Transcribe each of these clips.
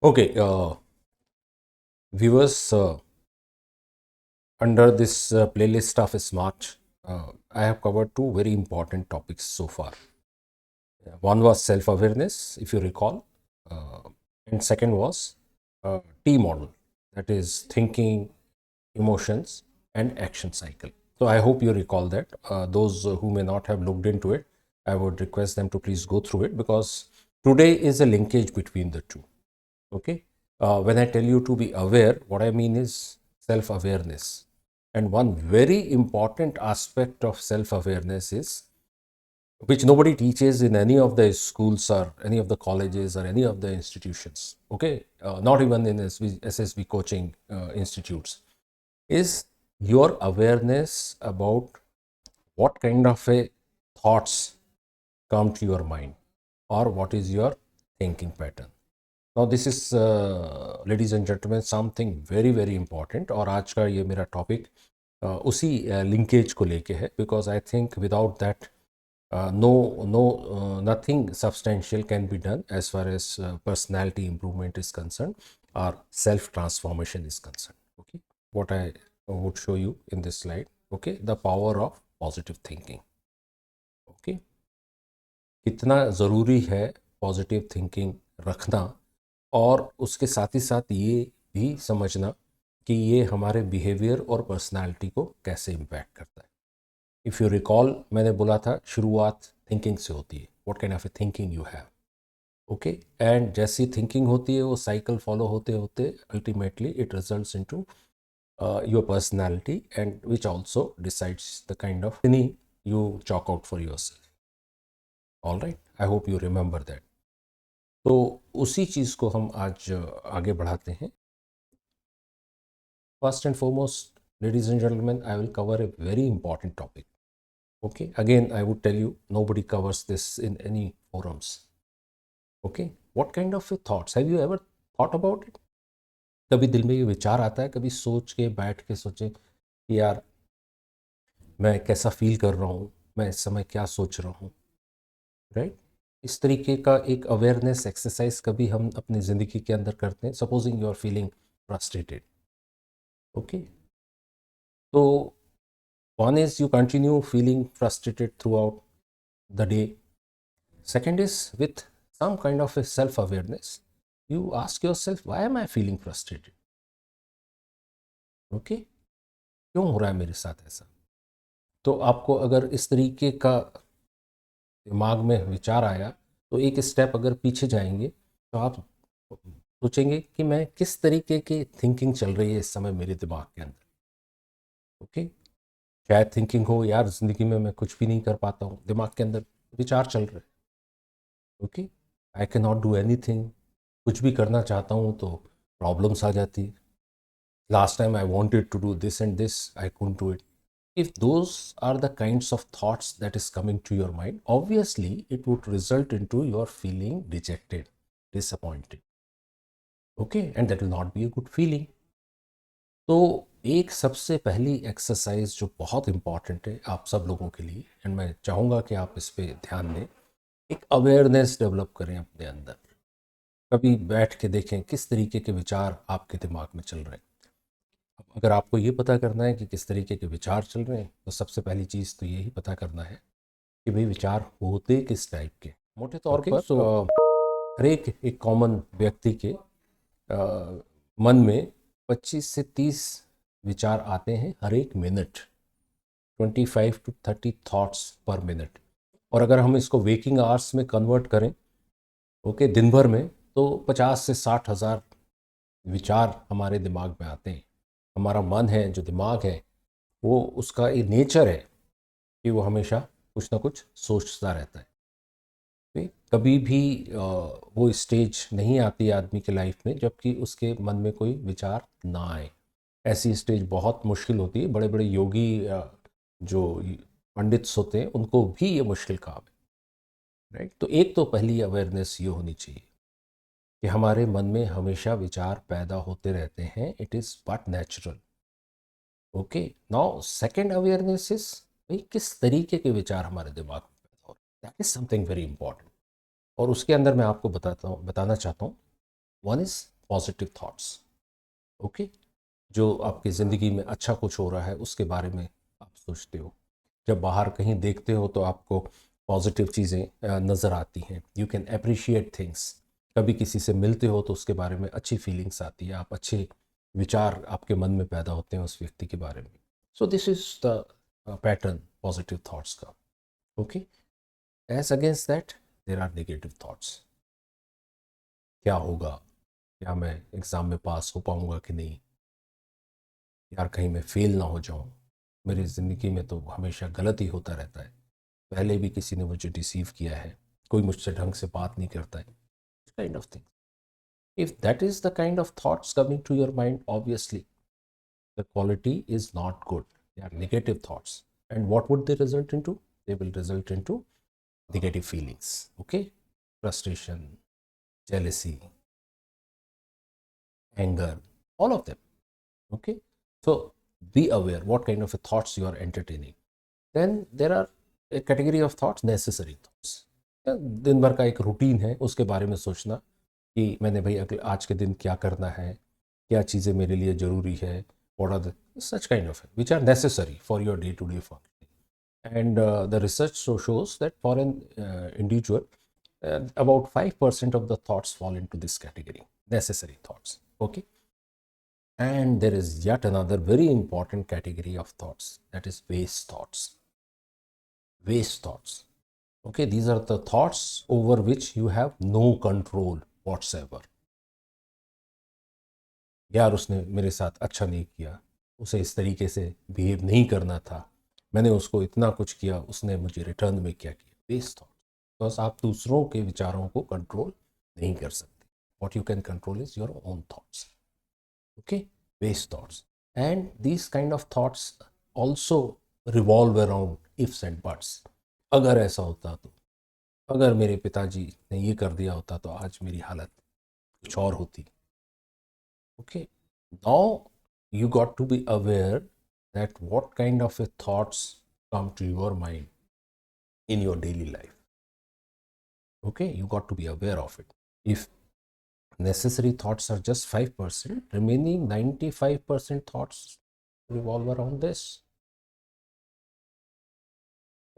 Okay, viewers, under this playlist of Smart, I have covered two very important topics so far. One was self-awareness, if you recall, uh, and second was T model, that is thinking, emotions, and action cycle. So I hope you recall that. Those who may not have looked into it, I would request them to please go through it because today is a linkage between the two. Okay. When I tell you to be aware, what I mean is self-awareness. And one very important aspect of self-awareness is, which nobody teaches in any of the schools or any of the colleges or any of the institutions, okay, not even in SSB coaching institutes, is your awareness about what kind of a thoughts come to your mind or what is your thinking pattern. Now this is ladies and gentlemen something very very important, और आज का ये मेरा topic उसी linkage को लेके है, because I think without that nothing substantial can be done as far as personality improvement is concerned or self transformation is concerned. Okay, what I would show you in this slide, okay, the power of positive thinking. Okay, कितना ज़रूरी है positive thinking रखना, और उसके साथ ही साथ ये भी समझना कि ये हमारे बिहेवियर और पर्सनालिटी को कैसे इम्पैक्ट करता है. इफ़ यू रिकॉल, मैंने बोला था शुरुआत थिंकिंग से होती है. What kind of a thinking you have. Okay, and जैसी थिंकिंग होती है वो साइकिल फॉलो होते होते ultimately it results into your personality, and which also decides the kind of you chalk out for yourself. All right, I hope you remember that. तो उसी चीज़ को हम आज आगे बढ़ाते हैं. First and foremost, ladies and gentlemen, I will cover a very important topic. Okay, again I would tell you, nobody covers this in any forums. Okay, what kind of thoughts have you ever thought about it? कभी दिल में ये विचार आता है, कभी सोच के बैठ के सोचे कि यार मैं कैसा फील कर रहा हूँ, मैं इस समय क्या सोच रहा हूँ, राइट? इस तरीके का एक अवेयरनेस एक्सरसाइज कभी हम अपनी ज़िंदगी के अंदर करते हैं. Supposing you are feeling frustrated. Okay, तो one is you continue feeling frustrated throughout the day. Second is, with some kind of a self-awareness, you ask yourself, why am I feeling frustrated? Okay, क्यों हो रहा है मेरे साथ ऐसा? तो आपको अगर इस तरीके का दिमाग में विचार आया, तो एक स्टेप अगर पीछे जाएंगे तो आप सोचेंगे कि मैं किस तरीके की थिंकिंग चल रही है इस समय मेरे दिमाग के अंदर. ओके, शायद थिंकिंग हो, यार ज़िंदगी में मैं कुछ भी नहीं कर पाता हूँ, दिमाग के अंदर विचार चल रहे हैं. Okay, I can not do any thing, कुछ भी करना चाहता हूँ तो प्रॉब्लम्स आ जाती है. Last time I wanted to do this and this, I couldn't do it. If those are the kinds of thoughts that is coming to your mind, obviously it would result into your feeling dejected, disappointed. Okay, and that will not be a good feeling. तो एक सबसे पहली exercise जो बहुत important है आप सब लोगों के लिए, एंड मैं चाहूँगा कि आप इस पर ध्यान दें, एक अवेयरनेस डेवलप करें अपने अंदर. कभी बैठ के देखें किस तरीके के विचार आपके दिमाग में चल रहे हैं. अगर आपको ये पता करना है कि किस तरीके के विचार चल रहे हैं, तो सबसे पहली चीज़ तो यही पता करना है कि भाई विचार होते किस टाइप के. मोटे तौर पर हर एक कॉमन व्यक्ति के मन में 25 से 30 विचार आते हैं हर एक मिनट. 25 to 30 थॉट्स पर मिनट. और अगर हम इसको वेकिंग आवर्स में कन्वर्ट करें, ओके, दिन भर में, तो 50 से 60 हज़ार विचार हमारे दिमाग में आते हैं. हमारा मन है, जो दिमाग है, वो उसका एक नेचर है कि वो हमेशा कुछ ना कुछ सोचता रहता है. कभी भी वो स्टेज नहीं आती आदमी के लाइफ में जबकि उसके मन में कोई विचार ना आए. ऐसी स्टेज बहुत मुश्किल होती है. बड़े बड़े योगी जो पंडित्स होते हैं उनको भी ये मुश्किल काम है, राइट? तो एक तो पहली अवेयरनेस ये होनी चाहिए कि हमारे मन में हमेशा विचार पैदा होते रहते हैं. It is but natural. Okay, now second awareness is, भाई किस तरीके के विचार हमारे दिमाग में पैदा हो रहे हैं. That is something very important. और उसके अंदर मैं आपको बताना चाहता हूँ one is positive thoughts, okay, जो आपकी ज़िंदगी में अच्छा कुछ हो रहा है उसके बारे में आप सोचते हो। जब बाहर कहीं देखते हो तो आपको पॉजिटिव चीज़ें नज़र आती हैं, यू कैन अप्रिशिएट थिंग्स। कभी किसी से मिलते हो तो उसके बारे में अच्छी फीलिंग्स आती है, आप अच्छे विचार आपके मन में पैदा होते हैं उस व्यक्ति के बारे में। So this is the pattern positive thoughts का, okay. As against that there are negative thoughts. क्या होगा, क्या मैं एग्ज़ाम में पास हो पाऊँगा कि नहीं, यार कहीं मैं फेल ना हो जाऊँ, मेरी ज़िंदगी में तो हमेशा गलत ही होता रहता है, पहले भी किसी ने मुझे डिसीव किया है, कोई मुझसे ढंग से बात नहीं करता है, kind of thing. If that is the kind of thoughts coming to your mind, obviously the quality is not good, they are negative thoughts. And what would they result into? They will result into negative feelings, okay, frustration, jealousy, anger, all of them, okay. So be aware what kind of a thoughts you are entertaining. Then there are a category of thoughts, necessary thoughts. दिन भर का एक routine है, उसके बारे में सोचना कि मैंने भाई अगले आज के दिन क्या करना है, क्या चीज़ें मेरे लिए ज़रूरी है, what are the such kind of which are necessary for your day to day functioning. And the research shows that for an individual, about 5% of the thoughts fall into this category, necessary thoughts, okay. And there is yet another very important category of thoughts, that is waste thoughts. Waste thoughts, okay, these are the thoughts over which you have no control whatsoever. यार उसने मेरे साथ अच्छा नहीं किया, उसे इस तरीके से बिहेव नहीं करना था, मैंने उसको इतना कुछ किया, उसने मुझे रिटर्न में क्या किया। वेस्ट थॉट, बिकॉज आप दूसरों के विचारों को कंट्रोल नहीं कर सकते। What you can control is your own thoughts, okay. Waste thoughts, and this kind of thoughts also revolve around ifs and buts. अगर ऐसा होता तो, अगर मेरे पिताजी ने ये कर दिया होता तो आज मेरी हालत कुछ और होती, okay. Now you got to be aware that what kind of a thoughts come to your mind in your daily life, okay. You got to be aware of it. If necessary thoughts are just 5%, remaining 95% thoughts revolve around this,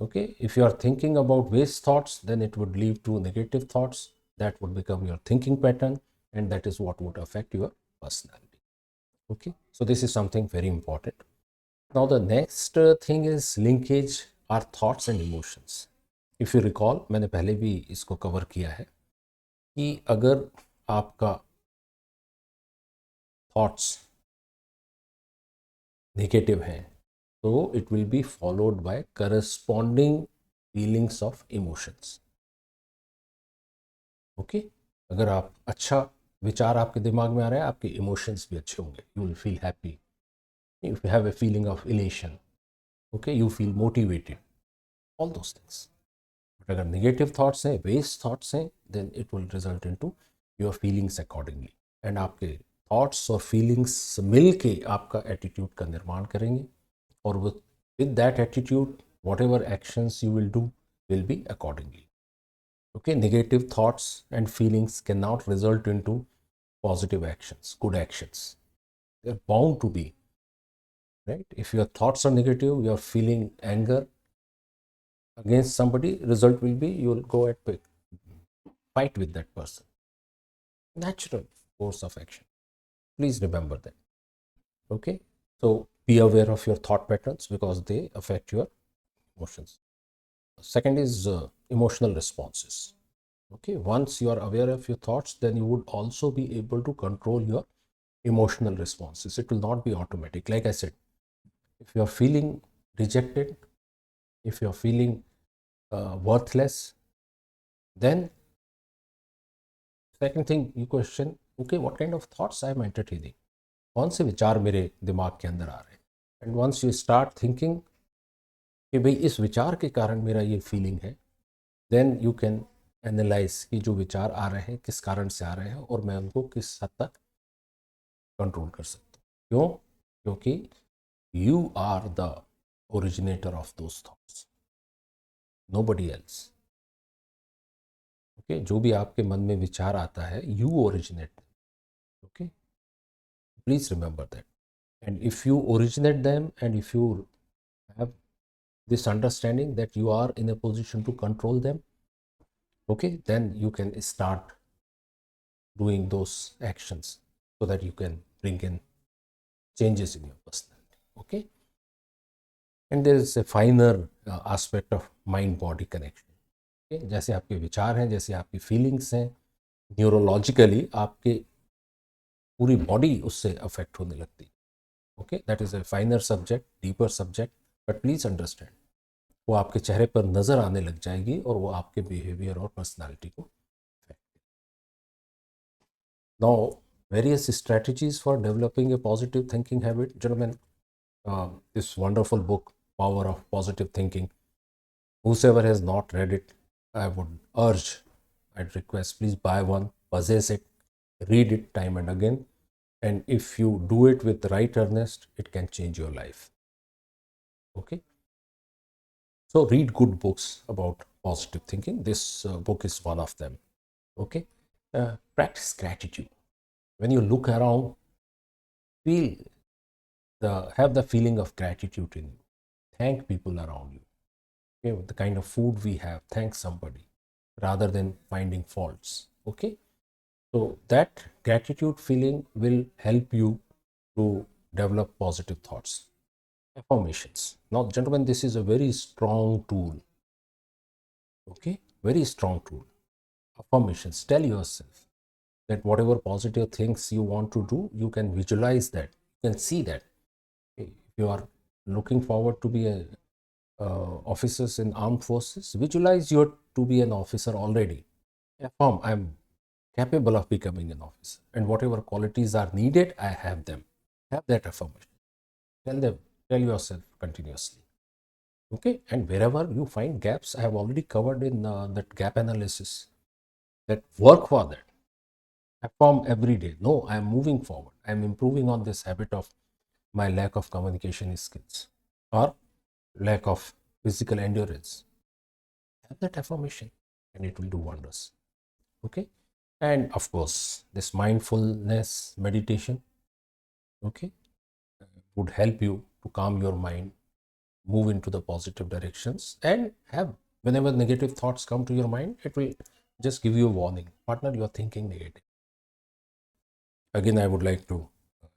okay. If you are thinking about waste thoughts, then it would lead to negative thoughts, that would become your thinking pattern, and that is what would affect your personality, okay. So this is something very important. Now the next thing is linkage our thoughts and emotions. If you recall, मैंने पहले भी इसको cover किया है कि अगर आपका thoughts negative हैं तो it will be followed by corresponding feelings of emotions, okay. अगर आप अच्छा विचार आपके दिमाग में आ रहा है, आपके इमोशंस भी अच्छे होंगे, you will feel happy, you have a feeling of elation, okay, you feel motivated, all those things. But अगर नेगेटिव थॉट्स हैं, वेस्ट थॉट्स हैं, then it will result into your feelings accordingly. And आपके thoughts और feelings मिल के आपका attitude का निर्माण करेंगे, और with that attitude whatever actions you will do will be accordingly, okay. Negative thoughts and feelings cannot result into positive actions, good actions. They're bound to be, right? If your thoughts are negative, you're feeling anger against somebody, result will be you will go at fight with that person. Natural course of action. Please remember that. Okay. So be aware of your thought patterns because they affect your emotions. Second is emotional responses. Okay. Once you are aware of your thoughts, then you would also be able to control your emotional responses. It will not be automatic. Like I said, if you are feeling rejected, if you are feeling worthless, then second thing you question, okay, what kind of thoughts I am entertaining, कौन से विचार मेरे दिमाग के अंदर आ रहे हैं। And once you start thinking कि भाई इस विचार के कारण मेरा ये फीलिंग है, देन यू कैन एनालाइज कि जो विचार आ रहे हैं किस कारण से आ रहे हैं और मैं उनको किस हद तक कंट्रोल कर सकता हूँ। क्यों? क्योंकि you are the originator of those thoughts, nobody else, okay. जो भी आपके मन में विचार आता है, you originate, Okay, please remember that. And if you originate them, and if you have this understanding that you are in a position to control them, okay, then you can start doing those actions so that you can bring in changes in your personality. Okay, and there is a finer aspect of mind body connection. Okay? जैसे आपके विचार हैं, जैसे आपकी feelings हैं, neurologically आपके पूरी body उससे अफेक्ट होने लगती है. Okay, that is a फाइनर subject, deeper subject, but please understand वो आपके चेहरे पर नजर आने लग जाएगी और वो आपके बिहेवियर और पर्सनालिटी को affect. Now, various strategies for developing a positive thinking habit. Gentlemen, this wonderful book, Power of Positive Thinking, whosoever has not read it, I would urge, I'd request, please buy one, possess it, read it time and again. And if you do it with the right earnest, it can change your life. Okay. So read good books about positive thinking. This book is one of them. Okay. Practice gratitude. When you look around, feel have the feeling of gratitude in you. Thank people around you. Okay, with the kind of food we have, thank somebody rather than finding faults. Okay, so that gratitude feeling will help you to develop positive thoughts. Affirmations. Now, gentlemen, this is a very strong tool. Okay, very strong tool. Affirmations. Tell yourself that whatever positive things you want to do, you can visualize that, you can see that. Okay? If you are looking forward to be a officers in armed forces, visualize you to be an officer already. Affirm, I'm capable of becoming an officer, and whatever qualities are needed, I have them. Have that affirmation. Tell yourself continuously. Okay, and wherever you find gaps, I have already covered in that gap analysis. That work for that. Affirm every day. No, I am moving forward. I am improving on this habit of my lack of communication skills or lack of physical endurance. Have that affirmation and it will do wonders. Okay, and of course this mindfulness meditation, okay, would help you to calm your mind, move into the positive directions, and have, whenever negative thoughts come to your mind, it will just give you a warning, partner, you are thinking negative. Again, I would like to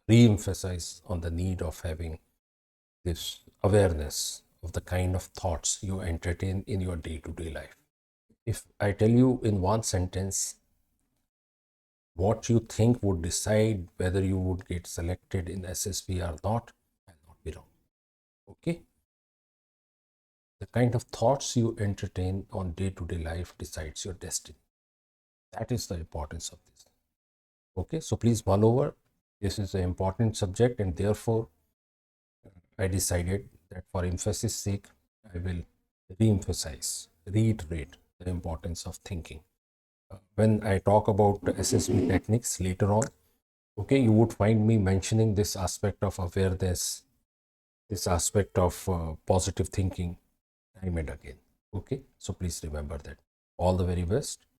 re-emphasize on the need of having this awareness of the kind of thoughts you entertain in your day-to-day life. If I tell you in one sentence what you think would decide whether you would get selected in SSB or not, I'll not be wrong. Okay? The kind of thoughts you entertain on day-to-day life decides your destiny. That is the importance of this. Okay, so please mull over. This is an important subject, and therefore I decided that for emphasis sake, I will re-emphasize, reiterate the importance of thinking. When I talk about SSB techniques later on, okay, you would find me mentioning this aspect of awareness, this aspect of positive thinking time and again. Okay, so please remember that. All the very best.